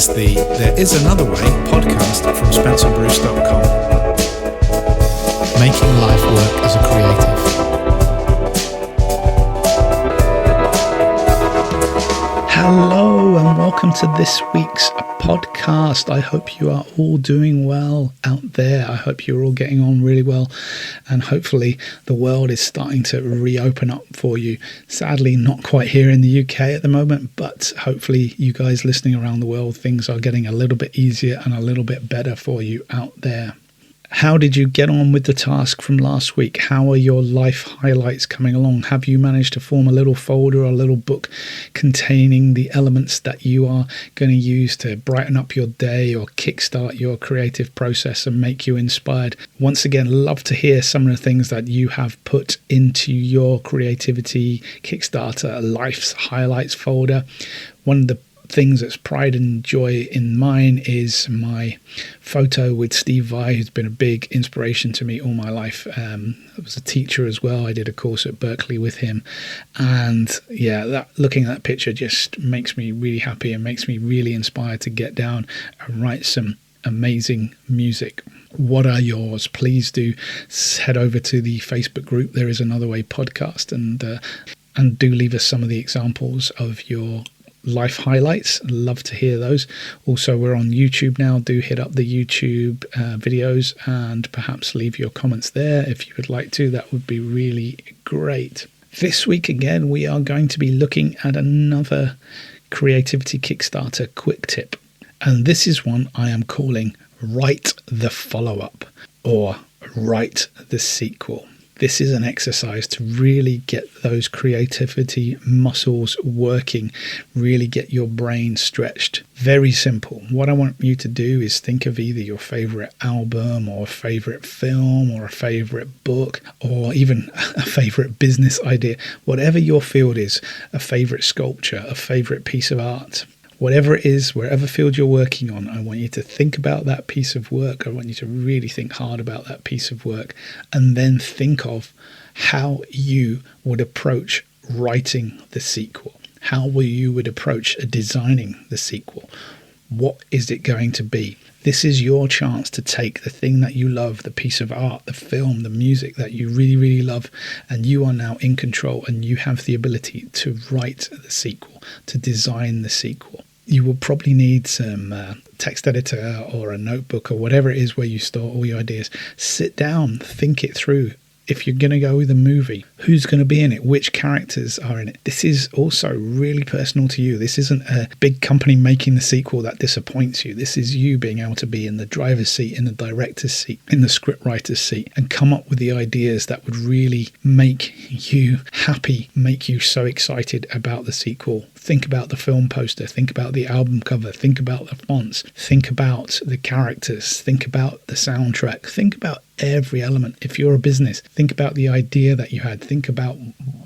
is the There Is Another Way podcast from SpencerBruce.com. Making life work as a creative. Hello and welcome to this week's podcast. I hope you are all doing well out there. I hope you're all getting on really well, and hopefully the world is starting to reopen up for you. Sadly, not quite here in the UK at the moment, but hopefully you guys listening around the world, things are getting a little bit easier and a little bit better for you out there. How did you get on with the task from last week? How are your life highlights coming along? Have you managed to form a little folder or a little book containing the elements that you are going to use to brighten up your day or kickstart your creative process and make you inspired? Once again, love to hear some of the things that you have put into your creativity Kickstarter life's highlights folder. One of the things that's pride and joy in mine is my photo with Steve Vai, who's been a big inspiration to me all my life. I was a teacher as well. I did a course at Berkeley with him, and looking at that picture just makes me really happy and makes me really inspired to get down and write some amazing music. What are yours? Please do head over to the Facebook group There Is Another Way podcast and do leave us some of the examples of your life highlights. Love to hear those. Also, we're on YouTube now. Do hit up the YouTube videos and perhaps leave your comments there if you would like to. That would be really great. This week again, we are going to be looking at another creativity Kickstarter quick tip, and this is one I am calling Write the Follow-Up or Write the Sequel. This is an exercise to really get those creativity muscles working, really get your brain stretched. Very simple. What I want you to do is think of either your favorite album or a favorite film or a favorite book or even a favorite business idea. Whatever your field is, a favorite sculpture, a favorite piece of art. Whatever it is, wherever field you're working on, I want you to think about that piece of work. I want you to really think hard about that piece of work and then think of how you would approach writing the sequel. How you would approach designing the sequel. What is it going to be? This is your chance to take the thing that you love, the piece of art, the film, the music that you really, really love, and you are now in control and you have the ability to write the sequel, to design the sequel. You will probably need some text editor or a notebook or whatever it is where you store all your ideas. Sit down, think it through. If you're going to go with a movie, who's going to be in it? Which characters are in it? This is also really personal to you. This isn't a big company making the sequel that disappoints you. This is you being able to be in the driver's seat, in the director's seat, in the scriptwriter's seat, and come up with the ideas that would really make you happy, make you so excited about the sequel. Think about the film poster, think about the album cover, think about the fonts, think about the characters, think about the soundtrack, think about every element. If you're a business, think about the idea that you had, think about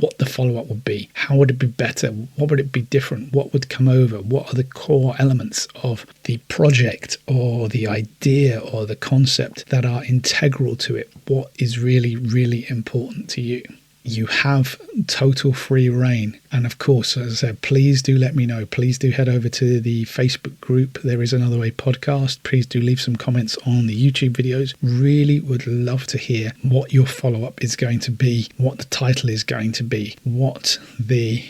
what the follow-up would be. How would it be better? What would it be different? What would come over? What are the core elements of the project or the idea or the concept that are integral to it? What is really, really important to you? You have total free reign. And of course, as I said, please do let me know. Please do head over to the Facebook group There Is Another Way podcast. Please do leave some comments on the YouTube videos. Really would love to hear what your follow-up is going to be, what the title is going to be, what the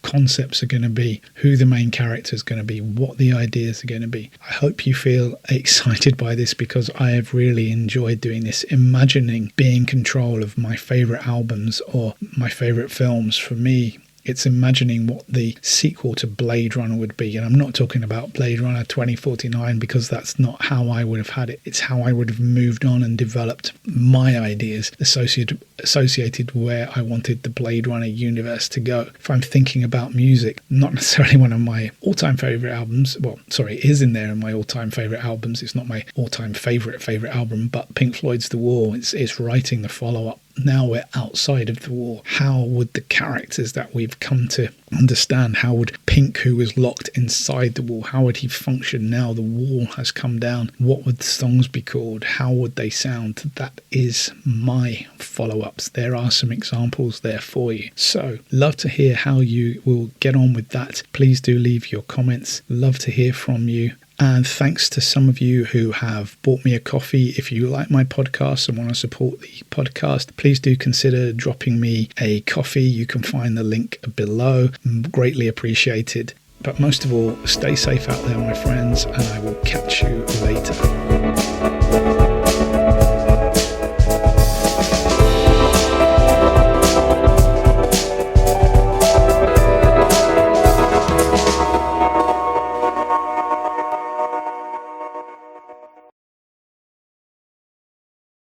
concepts are going to be, who the main character is going to be, what the ideas are going to be. I hope you feel excited by this because I have really enjoyed doing this, imagining being in control of my favorite albums or my favorite films. For me, it's imagining what the sequel to Blade Runner would be. And I'm not talking about Blade Runner 2049 because that's not how I would have had it. It's how I would have moved on and developed my ideas associated where I wanted the Blade Runner universe to go. If I'm thinking about music, not necessarily one of my all-time favorite albums, it is in there in my all-time favorite albums. It's not my all-time favorite album, but Pink Floyd's The Wall. It's writing the follow-up now we're outside of the war, how would the characters that we've come to understand, how would Pink, who was locked inside the wall, how would he function now the wall has come down? What would the songs be called? How would they sound? That is my follow-ups. There are some examples there for you. So love to hear how you will get on with that. Please do leave your comments. Love to hear from you. And thanks to some of you who have bought me a coffee. If you like my podcast and want to support the podcast, please do consider dropping me a coffee. You can find the link below. Greatly appreciated. But most of all, stay safe out there, my friends, and I will catch you later.